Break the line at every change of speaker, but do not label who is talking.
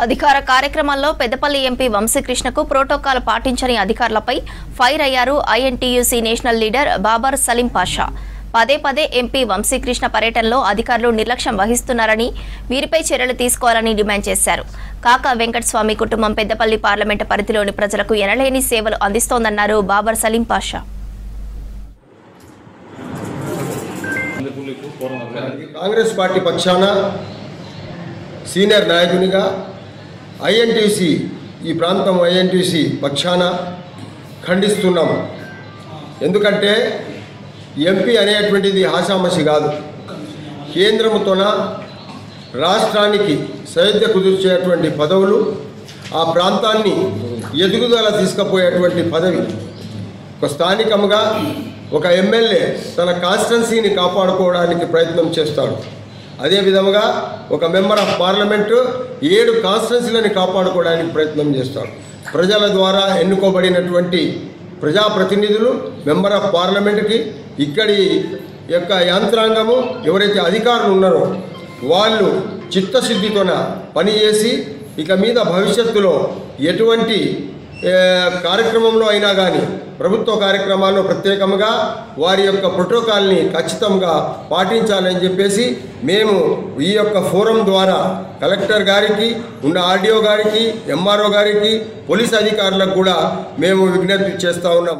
అధికార కార్యక్రమంలో Peddapalli MP వంశీకృష్ణకు protocol పాటించని అధికారులపై ఫైర్ అయ్యారు INTUC national leader Babar Saleem Pasha. పదే ఎంపీ వంశీకృష్ణ పర్యటనలో అధికారులు నిర్లక్ష్యం వహిస్తున్నారని, వీరిపై చర్యలు తీసుకోవాలని డిమాండ్ చేశారు. కాకా వెంకటస్వామి కుటుంబం పెద్దపల్లి పార్లమెంటు పరిధిలోని ప్రజలకు ఎనలేని సేవలు అందిస్తోందన్నారు బాబర్ సలీం పాషా.
కాంగ్రెస్ పార్టీ పక్షాన సీనియర్ నాయకునిగా ఐఎన్టీసీ ఈ ప్రాంతం ఐఎన్టీసీ పక్షాన ఖండిస్తున్నాం. ఎందుకంటే ఎంపీ అనేటువంటిది ఆషామాషి కాదు. కేంద్రంతోన రాష్ట్రానికి సైద్య కుదిర్చేటువంటి పదవులు, ఆ ప్రాంతాన్ని ఎదుగుదల తీసుకుపోయేటువంటి పదవి. ఒక స్థానికంగా ఒక ఎమ్మెల్యే తన కాన్స్టిట్యున్సీని కాపాడుకోవడానికి ప్రయత్నం చేస్తాడు. అదే విధంగా ఒక మెంబర్ ఆఫ్ పార్లమెంటు 7 కాన్స్టిట్యున్సీలని కాపాడుకోవడానికి ప్రయత్నం చేస్తాడు. ప్రజల ద్వారా ఎన్నుకోబడినటువంటి ప్రజాప్రతినిధులు మెంబర్ ఆఫ్ పార్లమెంట్కి ఇక్కడి యొక్క యంత్రాంగము ఎవరైతే అధికారులు ఉన్నారో వాళ్ళు చిత్తశుద్ధితోన పనిచేసి ఇక మీద భవిష్యత్తులో ఎటువంటి కార్యక్రమంలో అయినా కానీ ప్రభుత్వ కార్యక్రమాల్లో ప్రత్యేకంగా వారి యొక్క ప్రోటోకాల్ని ఖచ్చితంగా పాటించాలని చెప్పేసి మేము ఈ యొక్క ఫోరం ద్వారా కలెక్టర్ గారికి, ఉన్న ఆర్డీఓ గారికి, ఎంఆర్ఓ గారికి, పోలీస్ అధికారులకు కూడా మేము విజ్ఞప్తి చేస్తూ ఉన్నాం.